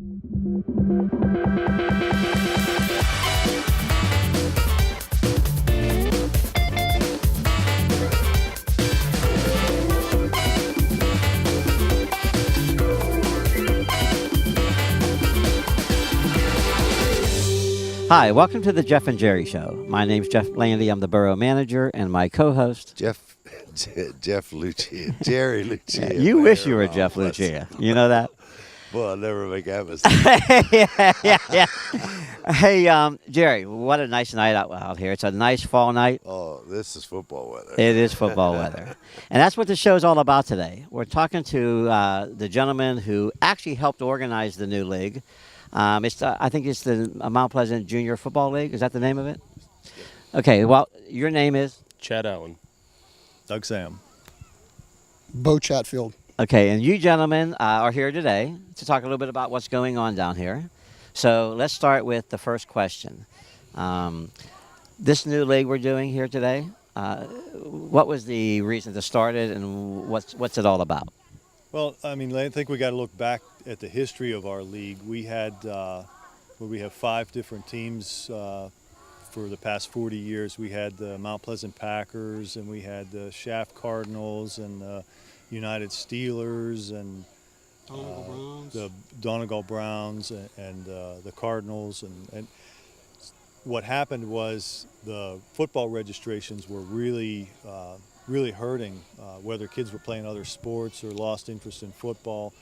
Hi, welcome to the Jeff and Jerry Show. My name's Jeff Landy. I'm the borough manager, and my co-host. Jeff Lucia. Jerry Lucia. You wish you were Jeff Lucia. You know that? Well, I'll never make that mistake. yeah. Hey, Jerry, what a nice night out here. It's a nice fall night. Oh, this is football weather. It is football weather. And that's what the show's all about today. We're talking to the gentleman who actually helped organize the new league. I think it's the Mount Pleasant Junior Football League. Is that the name of it? Okay, well, your name is? Chad Allen. Doug Sam. Bo Chatfield. Okay, and you gentlemen are here today to talk a little bit about what's going on down here. So let's start with the first question. This new league we're doing here today, what was the reason to start it, and what's it all about? Well, I mean, I think we got to look back at the history of our league. We had, we have 5 different teams for the past 40 years. We had the Mount Pleasant Packers, and we had the Shaft Cardinals, and the United Steelers, and the Donegal Browns, and the Cardinals. And what happened was the football registrations were really hurting, whether kids were playing other sports or lost interest in football.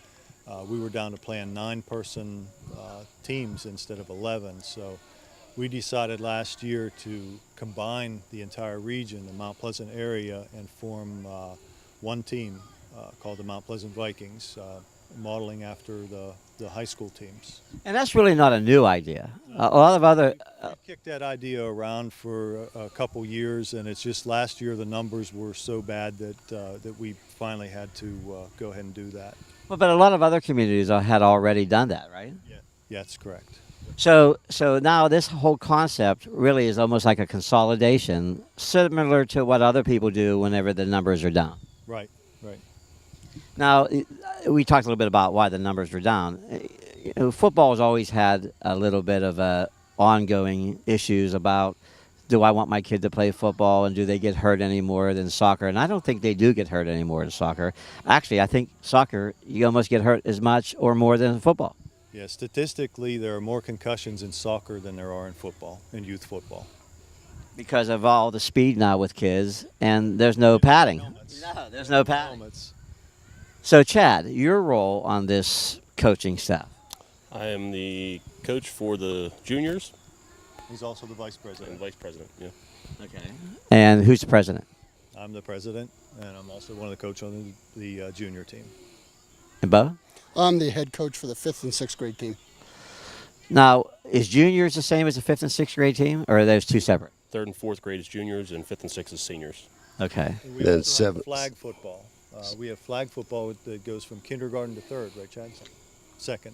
We were down to playing 9-person teams instead of 11. So we decided last year to combine the entire region, the Mount Pleasant area, and form one team called the Mount Pleasant Vikings, modeling after the high school teams. And that's really not a new idea. A lot of other... We kicked that idea around for a couple years, and it's just last year the numbers were so bad that we finally had to go ahead and do that. Well, but a lot of other communities had already done that, right? Yeah, that's correct. So now this whole concept really is almost like a consolidation, similar to what other people do whenever the numbers are down. Right. Now, we talked a little bit about why the numbers were down. Football has always had a little bit of ongoing issues about, do I want my kid to play football, and do they get hurt any more than soccer? And I don't think they do get hurt any more than soccer. Actually, I think soccer, you almost get hurt as much or more than football. Yeah, statistically, there are more concussions in soccer than there are in football, in youth football. Because of all the speed now with kids, and there's no padding. Helmets. No, there's no padding. Helmets. So, Chad, your role on this coaching staff? I am the coach for the juniors. He's also the vice president. And vice president, yeah. Okay. And who's the president? I'm the president, and I'm also one of the coaches on the junior team. And Bo? I'm the head coach for the 5th and 6th grade team. Now, is juniors the same as the 5th and 6th grade team, or are those two separate? 3rd and 4th grade is juniors, and 5th and 6th is seniors. Okay. And we Then also have 7th. flag football. We have flag football that goes from kindergarten to 3rd, right, Chad? 2nd.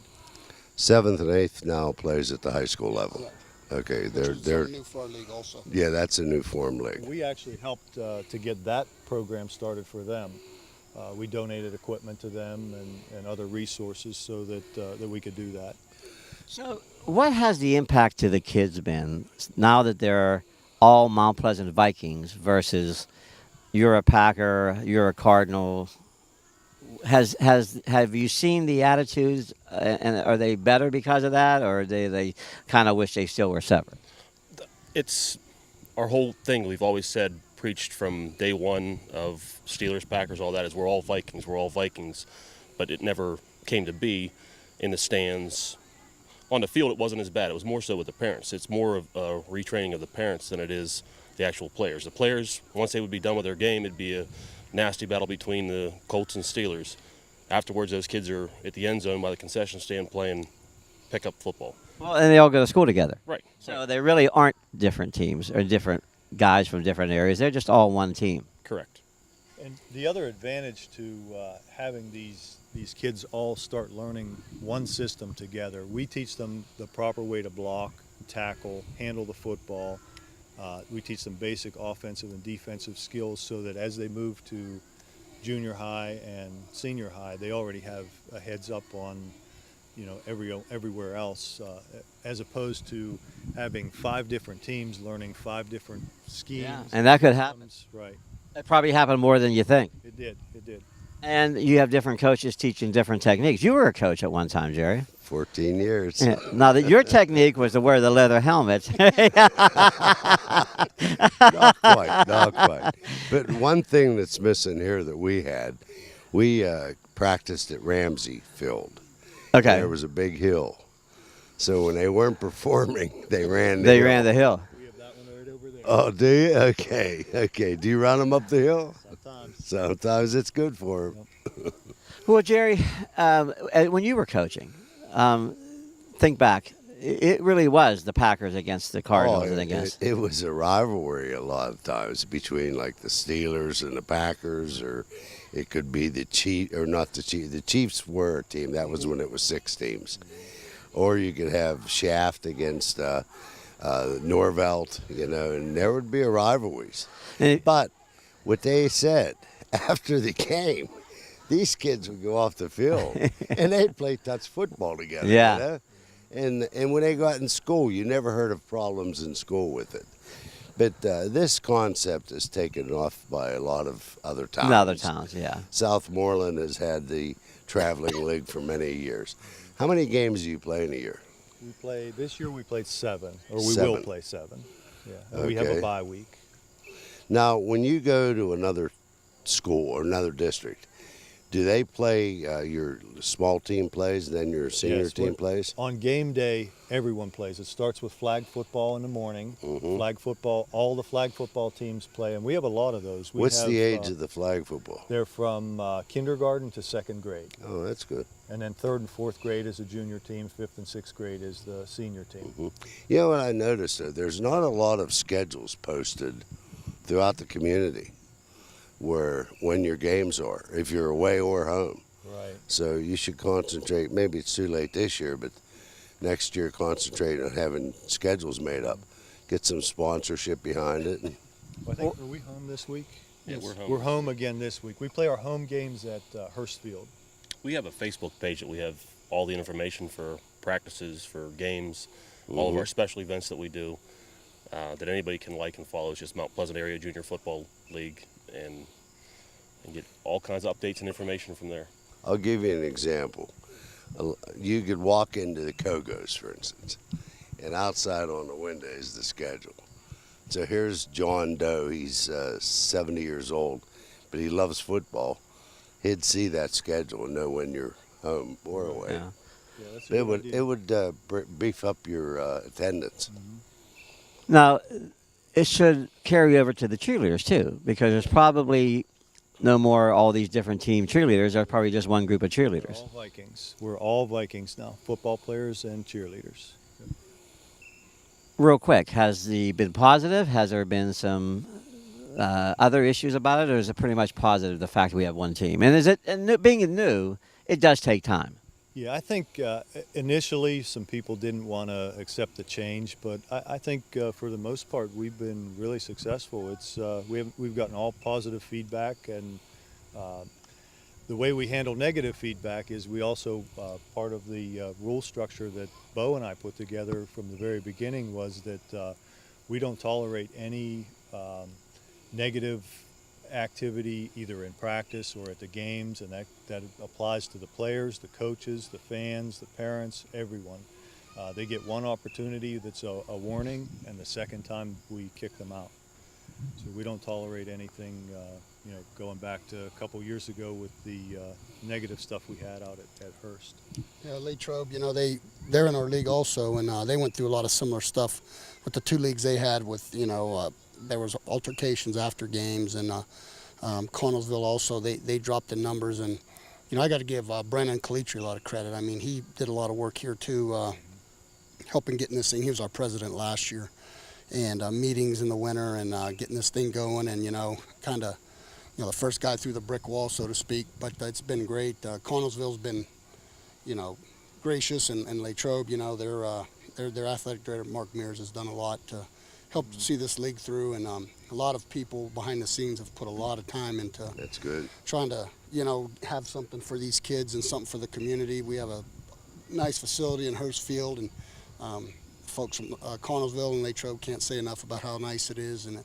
7th and 8th now plays at the high school level. Okay, they're new for our league also. yeah, that's a new form league. We actually helped to get that program started for them. We donated equipment to them and other resources so that we could do that. So, what has the impact to the kids been now that they're all Mount Pleasant Vikings versus you're a Packer, you're a Cardinal? Have you seen the attitudes, and are they better because of that, or do they kind of wish they still were separate? It's our whole thing. We've always said, preached from day one of Steelers, Packers, all that, is we're all Vikings. But it never came to be in the stands. On the field, it wasn't as bad. It was more so with the parents. It's more of a retraining of the parents than it is the actual players. The players, once they would be done with their game, it'd be a nasty battle between the Colts and Steelers. Afterwards, those kids are at the end zone by the concession stand playing pickup football. Well, and they all go to school together. Right. So they really aren't different teams or different guys from different areas. They're just all one team. Correct. And the other advantage to having these kids all start learning one system together, we teach them the proper way to block, tackle, handle the football. We teach them basic offensive and defensive skills so that as they move to junior high and senior high, they already have a heads up on everywhere else, as opposed to having 5 different teams learning 5 different schemes. Yeah, and that could happen. Right. It probably happened more than you think. It did. It did. And you have different coaches teaching different techniques. You were a coach at one time, Jerry. 14 years. Yeah. Now, that your technique was to wear the leather helmet. Not quite, not quite. But one thing that's missing here that we practiced at Ramsey Field. Okay. There was a big hill. So when they weren't performing, they ran the They hill. ran the hill. We have that one right over there. Oh, do you? Okay, okay. Do you run them up the hill? Sometimes. Sometimes it's good for them. Well, Jerry, when you were coaching, think back. It really was the Packers against the Cardinals and against. It was a rivalry a lot of times between like the Steelers and the Packers, or it could be the Chiefs, or not the Chiefs. The Chiefs were a team. That was when it was 6 teams. Or you could have Shaft against Norvelt, and there would be a rivalries. But what they said after the game, these kids would go off the field and they'd play touch football together. Yeah. And when they got in school, you never heard of problems in school with it. But this concept is taken off by a lot of other towns. Other towns, yeah. Southmoreland has had the traveling league for many years. How many games do you play in a year? This year we played 7, or we 7. will play 7. Yeah. And we have Okay. a bye week. Now, when you go to another school or another district, do they play your small team plays, then your senior Yes, team plays? On game day, everyone plays. It starts with flag football in the morning. Mhm. Flag football, all the flag football teams play, and we have a lot of those. What's the age of the flag football? They're from kindergarten to 2nd grade. Oh, that's good. And then 3rd and 4th grade is a junior team, 5th and 6th grade is the senior team. You know what I noticed, though? There's not a lot of schedules posted throughout the community where when your games are, if you're away or home. Right. So you should concentrate. Maybe it's too late this year, but next year concentrate on having schedules made up. Get some sponsorship behind it. And Well, I think, are we home this week? Yeah, we're home. We're home again this week. We play our home games at Hurst Field. We have a Facebook page that we have all the information for practices, for games, all of our special events that we do, that anybody can like and follow. It's just Mount Pleasant Area Junior Football League, and get all kinds of updates and information from there. I'll give you an example. You could walk into the Kogos, for instance, and outside on the window is the schedule. So here's John Doe. He's 70 years old, but he loves football. He'd see that schedule and know when you're home or away. Yeah. Yeah, that's a good idea. It would beef up your attendance. Now, it should carry over to the cheerleaders, too, because there's probably no more all these different team cheerleaders. There's probably just one group of We're cheerleaders. all Vikings. We're all Vikings now, football players and cheerleaders. Real quick, has been positive? Has there been some other issues about it, or is it pretty much positive, the fact we have one team? And is it, and being new, it does take time. Yeah, I think initially some people didn't want to accept the change, but I think for the most part we've been really successful. It's we've gotten all positive feedback, and the way we handle negative feedback is we also part of the rule structure that Bo and I put together from the very beginning was that we don't tolerate any negative activity either in practice or at the games, and that applies to the players, the coaches, the fans, the parents, everyone. They get one opportunity that's a warning, and the second time we kick them out. So we don't tolerate anything, going back to a couple years ago with the negative stuff we had out at Hurst. Yeah, Latrobe, they're in our league also, and they went through a lot of similar stuff with the 2 leagues they had with, there was altercations after games, and Connellsville also, they dropped the numbers, and, I got to give Brennan Calitri a lot of credit. I mean, he did a lot of work here too, helping getting this thing. He was our president last year, and meetings in the winter and getting this thing going, and, kind of, the first guy through the brick wall, so to speak, but it's been great. Connellsville's been, gracious, and Latrobe, their athletic director, Mark Mears, has done a lot to help see this league through, and a lot of people behind the scenes have put a lot of time into That's good. trying to, have something for these kids and something for the community. We have a nice facility in Hurst Field, and folks from Connellsville and Latrobe can't say enough about how nice it is, and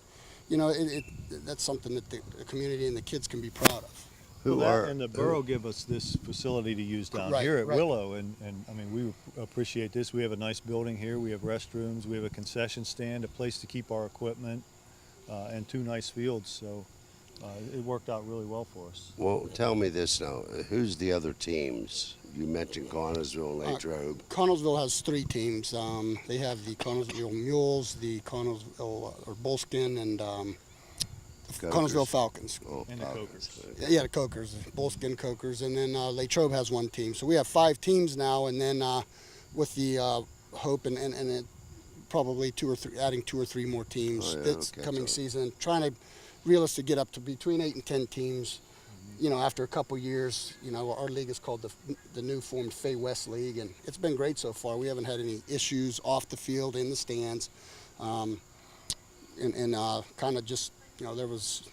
that's something that the community and the kids can be proud of. Well, that and the borough give us this facility to use down here at Willow, and I mean, we appreciate this. We have a nice building here. We have restrooms. We have a concession stand, a place to keep our equipment, and 2 nice fields. So it worked out really well for us. Well, tell me this now. Who's the other teams? You mentioned Connellsville and Latrobe. Connellsville has 3 teams. They have the Connellsville Mules, the Connellsville or Bullskin, and Connellsville Falcons. Oh, And the Cokers. Yeah, the Cokers, the Bullskin Cokers, and then Latrobe has 1 team. So we have 5 teams now, and then with the hope and it probably 2 or 3, adding 2 or 3 more teams this coming season, trying to realistically get up to between 8 and 10 teams. You know, after a couple years, our league is called the new formed Fay West League, and it's been great so far. We haven't had any issues off the field, in the stands, and kind of just, there was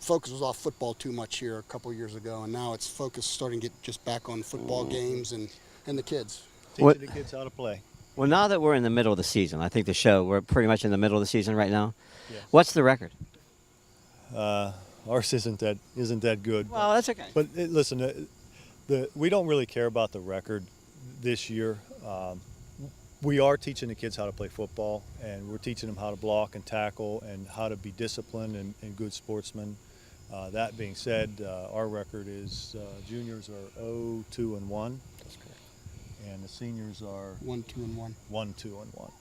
focus was off football too much here a couple years ago, and now it's focused starting to get just back on football games and the kids. Teaching the kids how to play. Well, now that we're in the middle of the season, I think we're pretty much in the middle of the season right now. Yes. What's the record? Ours isn't that good. Well, that's okay. But listen, we don't really care about the record this year. We are teaching the kids how to play football, and we're teaching them how to block and tackle and how to be disciplined and good sportsmen. That being said, our record is juniors are 0-2-1. That's correct. And the seniors are 1-2-1. 1-2-1.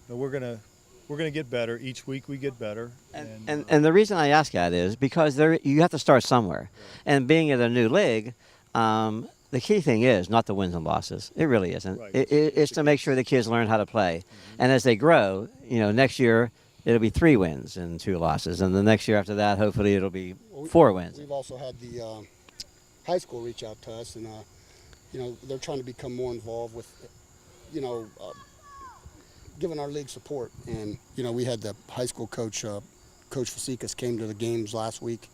But we're gonna get better. Each week we get better. And the reason I ask that is because you have to start somewhere. And being in a new league, the key thing is not the wins and losses. It really isn't. Right. It's to make sure the kids learn how to play. Mm-hmm. And as they grow, next year it'll be 3 wins and 2 losses. And the next year after that, hopefully it'll be 4 wins. We've also had the high school reach out to us, and they're trying to become more involved with, giving our league support. And we had the high school coach, Coach Fasikas, came to the games last week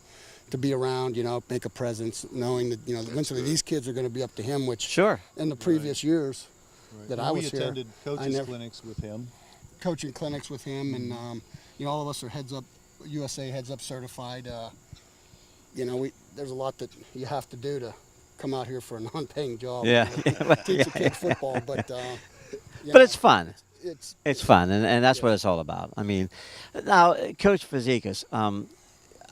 to be around, make a presence, knowing that eventually these kids are going to be up to him, which sure in the previous years that I was we here, attended coaches clinics with him. Coaching clinics with him, and all of us are USA Heads Up certified. There's a lot that you have to do to come out here for a non-paying job. Yeah. Teach the kids football, but but it's fun. It's fun, and that's what it's all about. I mean, now, Coach Fazekas,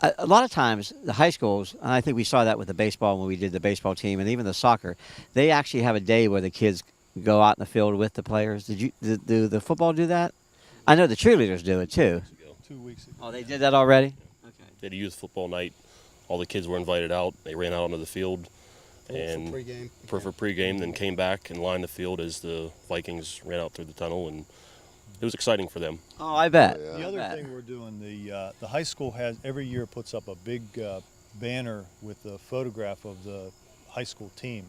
a lot of times the high schools, and I think we saw that with the baseball when we did the baseball team, and even the soccer, they actually have a day where the kids go out in the field with the players. Do the football do that? I know the cheerleaders do it too. 2 weeks ago. Oh, they did that already? Okay. They had a youth football night. All the kids were invited out. They ran out onto the field and for pregame, then came back and lined the field as the Vikings ran out through the tunnel, and it was exciting for them. Oh, I bet. Oh, yeah. The other thing we're doing, the high school every year puts up a big banner with a photograph of the high school team.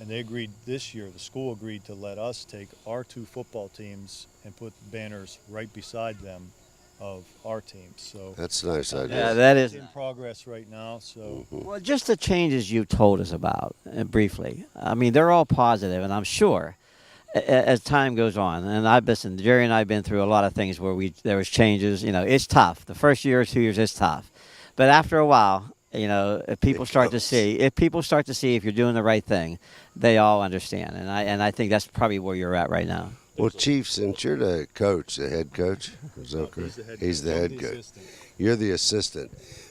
And they agreed this year, the school agreed to let us take our 2 football teams and put banners right beside them of our teams. So That's a nice idea. Yeah, that is. it's in progress right now. So Well, just the changes you've told us about briefly. I mean, they're all positive, and I'm sure as time goes on, and Jerry and I have been through a lot of things where there was changes. It's tough. The first year or 2 years is tough, but after a while, if people start to see if you're doing the right thing, they all understand, and I think that's probably where you're at right now. Well, Chief, since you're the coach, the head coach, he's the head coach. You're the assistant.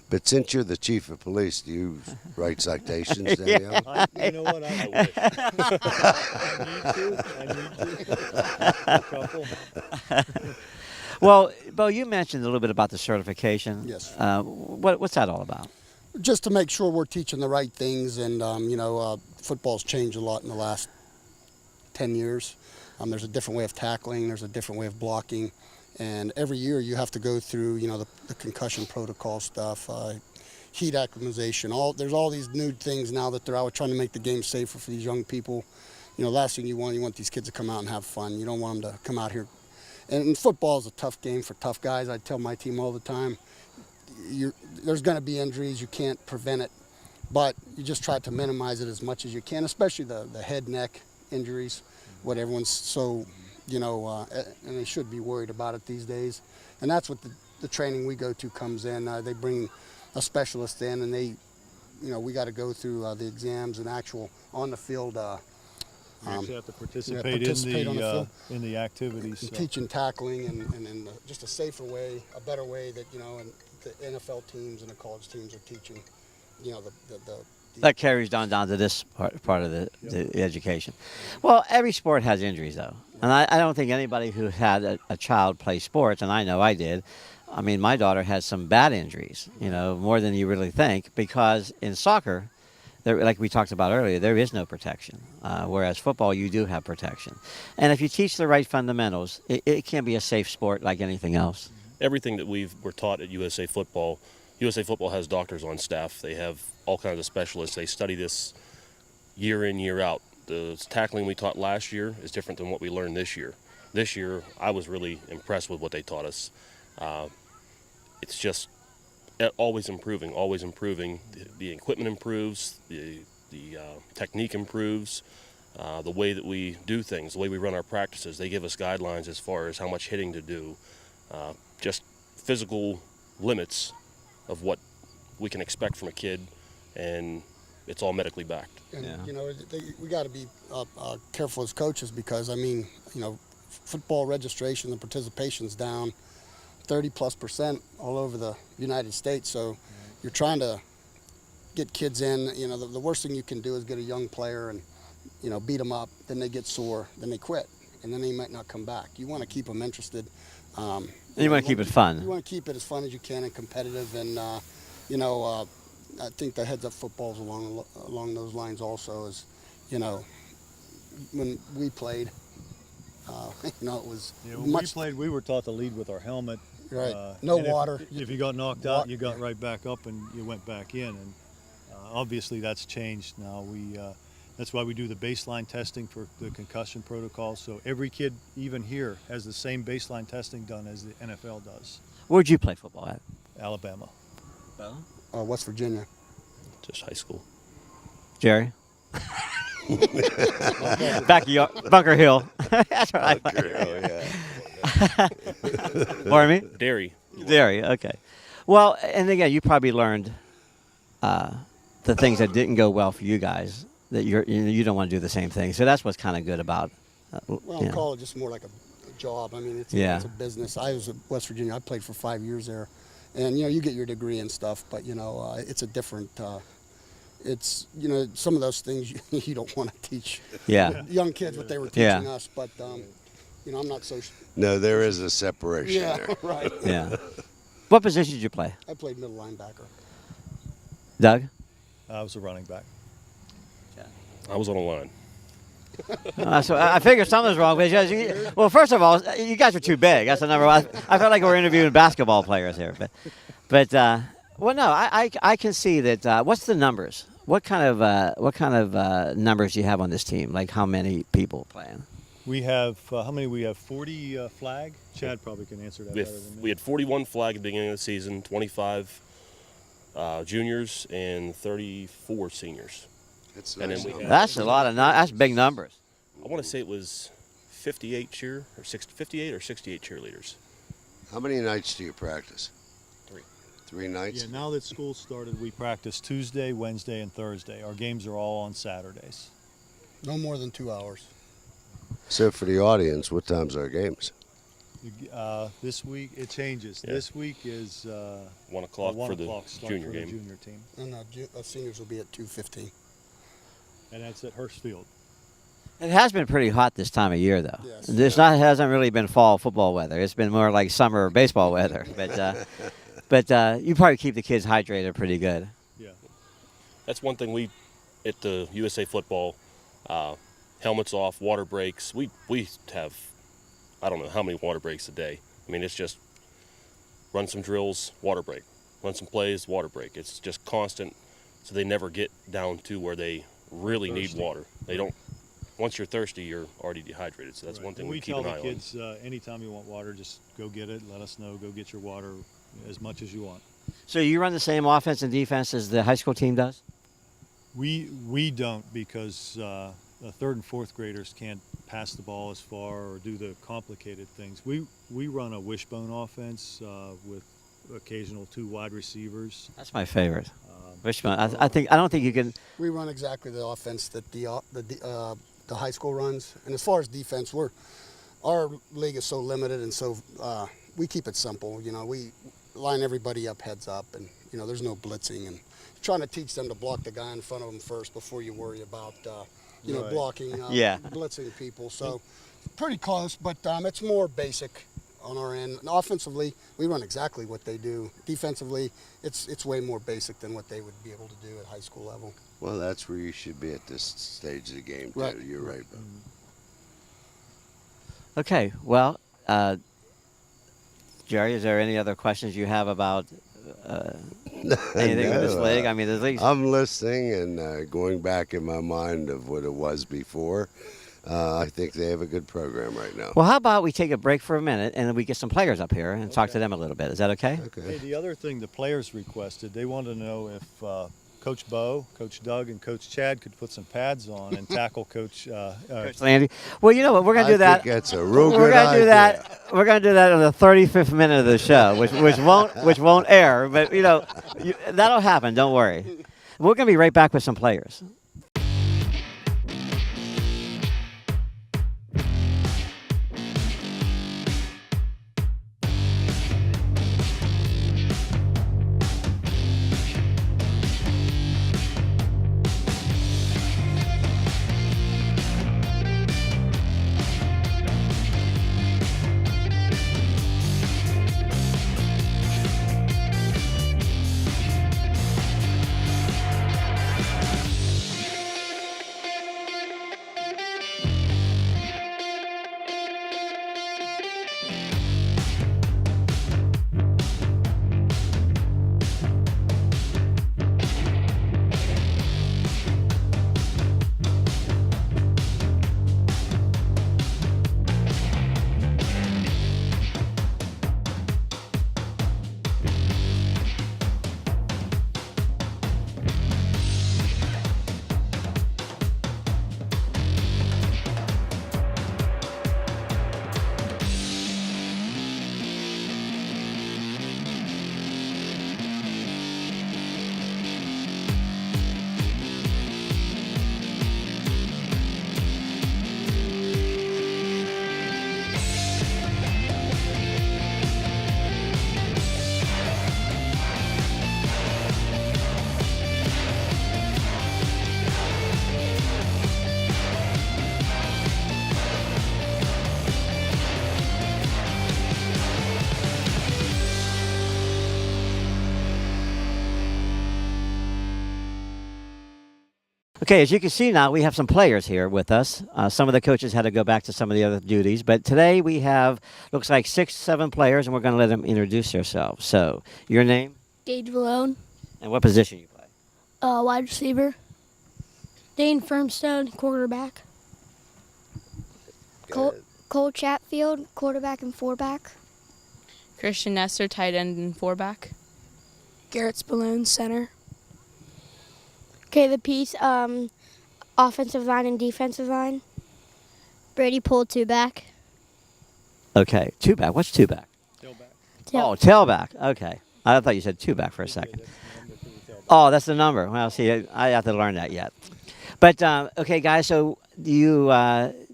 But since you're the chief of police, do you write citations, Danielle? you know what? I wish. I need to. A couple. Well, Bo, you mentioned a little bit about the certification. Yes. What's that all about? Just to make sure we're teaching the right things, and football's changed a lot in the last 10 years. There's a different way of tackling. There's a different way of blocking. And every year you have to go through, the concussion protocol stuff, heat acclimatization. There's all these new things now that they're out trying to make the game safer for these young people. Last thing you want these kids to come out and have fun. You don't want them to come out here. And football is a tough game for tough guys. I tell my team all the time, there's going to be injuries. You can't prevent it. but you just try to minimize it as much as you can, especially the head neck injuries, what everyone's so, and they should be worried about it these days. And that's what the training we go to comes in. They bring a specialist in, and we got to go through the exams and actual on the field. You actually have to participate, participate on the field. in the activities. So. Teaching tackling and just a safer way, a better way that, and the NFL teams and the college teams are teaching, That carries down to this part of the education. Well, every sport has injuries, though. And I don't think anybody who had a child play sports, and I know I did, I mean, my daughter has some bad injuries, more than you really think, because in soccer, like we talked about earlier, there is no protection, whereas football, you do have protection. And if you teach the right fundamentals, it can be a safe sport like anything else. Everything that we're taught at USA Football has doctors on staff. They have all kinds of specialists. They study this year in, year out. The tackling we taught last year is different than what we learned this year. This year, I was really impressed with what they taught us. It's just always improving, always improving. The equipment improves, the technique improves, the way that we do things, the way we run our practices. They give us guidelines as far as how much hitting to do, just physical limits of what we can expect from a kid, and it's all medically backed. And, we got to be careful as coaches because, football registration and participation's down 30+% all over the United States. So you're trying to get kids in. The worst thing you can do is get a young player and, beat them up. Then they get sore. Then they quit. And then they might not come back. You want to keep them interested. You want to keep it fun. You want to keep it as fun as you can and competitive. And, I think the heads-up football's along those lines also is, when we played, it was when we played, we were taught to lead with our helmet. Right. No water. If you got knocked out, you got right back up and you went back in. And obviously that's changed now. That's why we do the baseline testing for the concussion protocol. So every kid, even here, has the same baseline testing done as the NFL does. Where'd you play football at? Alabama. West Virginia. Just high school. Jerry? Bunker Hill. That's what I Bunker Hill, yeah. Pardon me? Dairy. Dairy, okay. Well, and again, you probably learned the things that didn't go well for you guys, that you don't want to do the same thing. So that's what's kind of good about Well, college is more like a job. I mean, it's a business. I was at West Virginia. I played for 5 years there. And, you get your degree and stuff, but, it's a different some of those things you don't want to teach young kids what they were teaching us. But, I'm not so... No, there is a separation there. Right. Yeah. What position did you play? I played middle linebacker. Doug? I was a running back. I was on a line. So I figured something was wrong. Well, first of all, you guys are too big. That's the number one. I felt like we're interviewing basketball players here. But well, no, I can see that. What's the numbers? What kind of numbers do you have on this team? Like how many people playing? We have, how many? We have 40 flag. Chad probably can answer that better than me. We had 41 flag at the beginning of the season, 25 juniors, and 34 seniors. That's a lot of. That's big numbers. I want to say it was 58 or 68 cheerleaders. How many nights do you practice? 3. 3 nights? Yeah, now that school started, we practice Tuesday, Wednesday, and Thursday. Our games are all on Saturdays. No more than 2 hours. So for the audience, what time's our games? This week, it changes. Yeah. This week is 1 o'clock for the junior game. The junior team. And seniors will be at 2:15. And that's at Hurstfield. It has been pretty hot this time of year, though. Yes. It hasn't really been fall football weather. It's been more like summer baseball weather. But you probably keep the kids hydrated pretty good. Yeah. That's one thing we, at the USA Football, helmets off, water breaks. We have, I don't know how many water breaks a day. I mean, it's just run some drills, water break. Run some plays, water break. It's just constant, so they never get down to where they really need water. They don't. Once you're thirsty, you're already dehydrated. So that's one thing we keep an eye on. We tell the kids, anytime you want water, just go get it. Let us know. Go get your water as much as you want. So you run the same offense and defense as the high school team does? We don't, because the third and fourth graders can't pass the ball as far or do the complicated things. We run a wishbone offense with occasional 2 wide receivers. That's my favorite. Richmond. I don't think you can. We run exactly the offense that the high school runs. And as far as defense, our league is so limited, and so we keep it simple. You know, we line everybody up heads up, and you know, there's no blitzing, and trying to teach them to block the guy in front of them first before you worry about Right. blocking, Yeah. blitzing people. So pretty close, but it's more basic on our end. And offensively, we run exactly what they do. Defensively, it's way more basic than what they would be able to do at high school level. Well, that's where you should be at this stage of the game, too. Right. You're right, Bob. Okay. Well, Jerry, is there any other questions you have about anything with this No, league? I mean, the league. I'm listening and going back in my mind of what it was before. I think they have a good program right now. Well, how about we take a break for a minute and then we get some players up here and talk to them a little bit? Is that okay? Hey, Okay. the other thing the players requested, they wanted to know if Coach Bo, Coach Doug, and Coach Chad could put some pads on and tackle Coach. Coach Landy. Well, you know what? We're gonna do I that. think that's a real We're good gonna do idea. that. We're gonna do that on the 35th minute of the show, which won't air. But you know, that'll happen. Don't worry. We're gonna be right back with some players. Okay, as you can see now, we have some players here with us. Some of the coaches had to go back to some of the other duties, but today we have, looks like 6, 7 players, and we're going to let them introduce themselves. So, your name Gage Valone, and what position you play? wide receiver. Dane Firmstone, quarterback. Cole Chatfield, quarterback and 4-back. Christian Nestor, tight end and 4-back. Garrett Spallone, center. Okay, the piece, offensive line and defensive line. Brady Poole, 2-back. Okay, 2-back. What's 2-back? Oh, tailback. Okay. I thought you said 2-back for a second. Oh, that's the number. Well, see, I have to learn that yet. But, okay, guys, so do you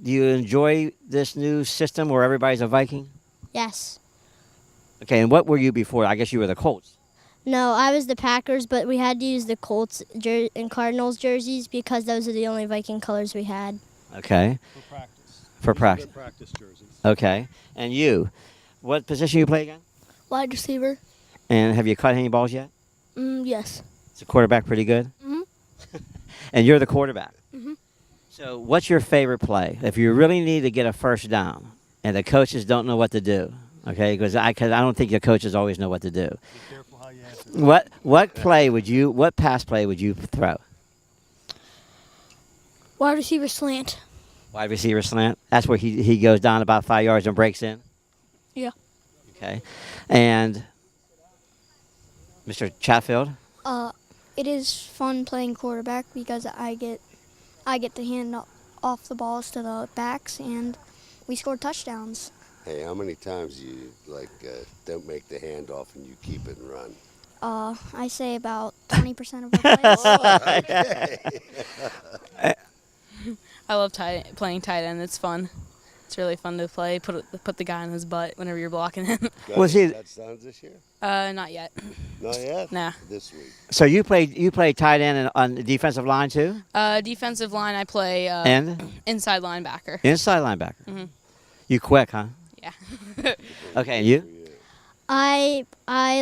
enjoy this new system where everybody's a Viking? Yes. Okay, and what were you before? I guess you were the Colts. No, I was the Packers, but we had to use the Colts and Cardinals jerseys because those are the only Viking colors we had. Okay. For practice. For practice. Their practice jerseys. Okay. And you, what position you play again? Wide receiver. And have you caught any balls yet? Yes. Is the quarterback pretty good? Mhm. And you're the quarterback. Mhm. So what's your favorite play? If you really need to get a first down and the coaches don't know what to do, okay, because I don't think the coaches always know what to do. Be careful how you answer. What pass play would you throw? Wide receiver slant. Wide receiver slant? That's where he goes down about 5 yards and breaks in? Yeah. Okay. And Mr. Chatfield? It is fun playing quarterback because I get to hand off the balls to the backs, and we score touchdowns. Hey, how many times you don't make the handoff and you keep it and run? I say about 20% of our plays. Okay. I love playing tight end. It's fun. It's really fun to play. Put the guy in his butt whenever you're blocking him. Got Was any he- touchdowns this year? Not yet. Not yet. Nah. This week. So you played tight end and on the defensive line too, Defensive line, I play and inside linebacker. inside linebacker. Mhm. You quick, huh? Yeah. Okay, and you? I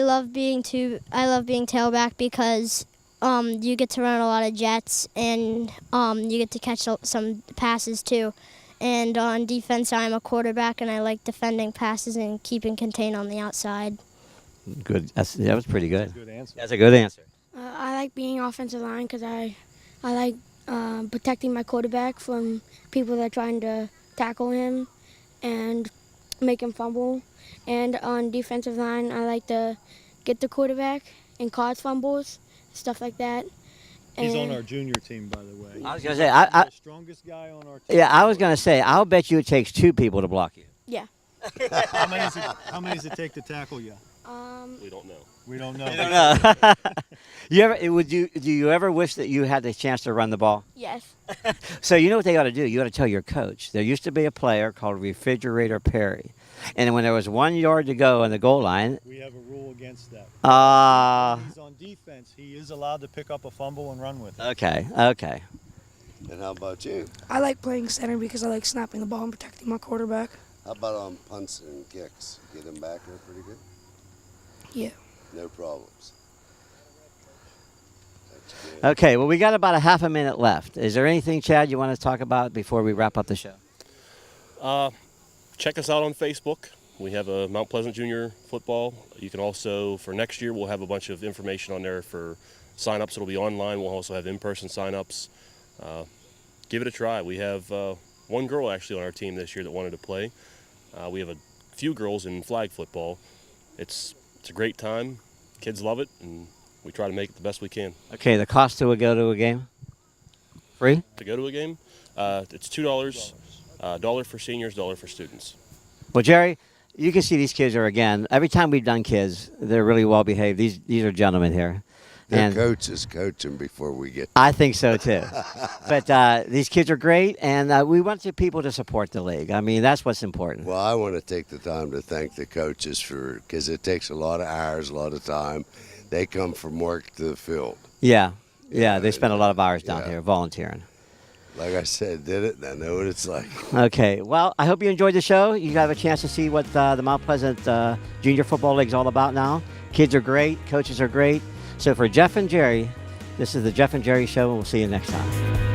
love being tailback because you get to run a lot of jets and you get to catch some passes too. And on defense, I'm a quarterback and I like defending passes and keeping contain on the outside. Good. That was pretty good. Good answer. That's a good answer. I like being offensive line because I like protecting my quarterback from people that are trying to tackle him and make him fumble. And on defensive line, I like to get the quarterback and cause fumbles, stuff like that. He's on And- our junior team, by the way. I was He's gonna say, the strongest guy on our team. Yeah, I was gonna say, I'll bet you it takes 2 people to block you. Yeah. How many does it take to tackle you? We don't know. We don't know. Do you ever wish that you had the chance to run the ball? Yes. So you know what they ought to do? You ought to tell your coach. There used to be a player called Refrigerator Perry, and when there was 1 yard to go on the goal line, We have a rule against that. uh, He's on defense. He is allowed to pick up a fumble and run with it. okay. And how about you? I like playing center because I like snapping the ball and protecting my quarterback. How about on punts and kicks? Get them back there pretty good? Yeah. No problems. That's good. Okay, well, we got about a half a minute left. Is there anything, Chad, you want to talk about before we wrap up the show? Check us out on Facebook. We have a Mount Pleasant Junior football. You can also, for next year, we'll have a bunch of information on there for sign-ups. It'll be online. We'll also have in-person sign-ups. Give it a try. We have one girl actually on our team this year that wanted to play. We have a few girls in flag football. It's a great time. Kids love it, and we try to make it the best we can. Okay, the cost to go to a game? Free? To go to a game, it's $2. $1 for seniors, $1 for students. Well, Jerry, you can see these kids are, again, every time we've done kids, they're really well behaved. These are gentlemen here. Their And coaches coach them before we get. I think so too. But these kids are great, and we want the people to support the league. I mean, that's what's important. Well, I want to take the time to thank the coaches because it takes a lot of hours, a lot of time. They come from work to the field. Yeah, they spend a lot of hours down Yeah. here volunteering. Like I said, did it, and I know what it's like. Okay, well, I hope you enjoyed the show. You have a chance to see what the Mount Pleasant Junior Football League is all about now. Kids are great, coaches are great. So for Jeff and Jerry, this is the Jeff and Jerry Show, and we'll see you next time.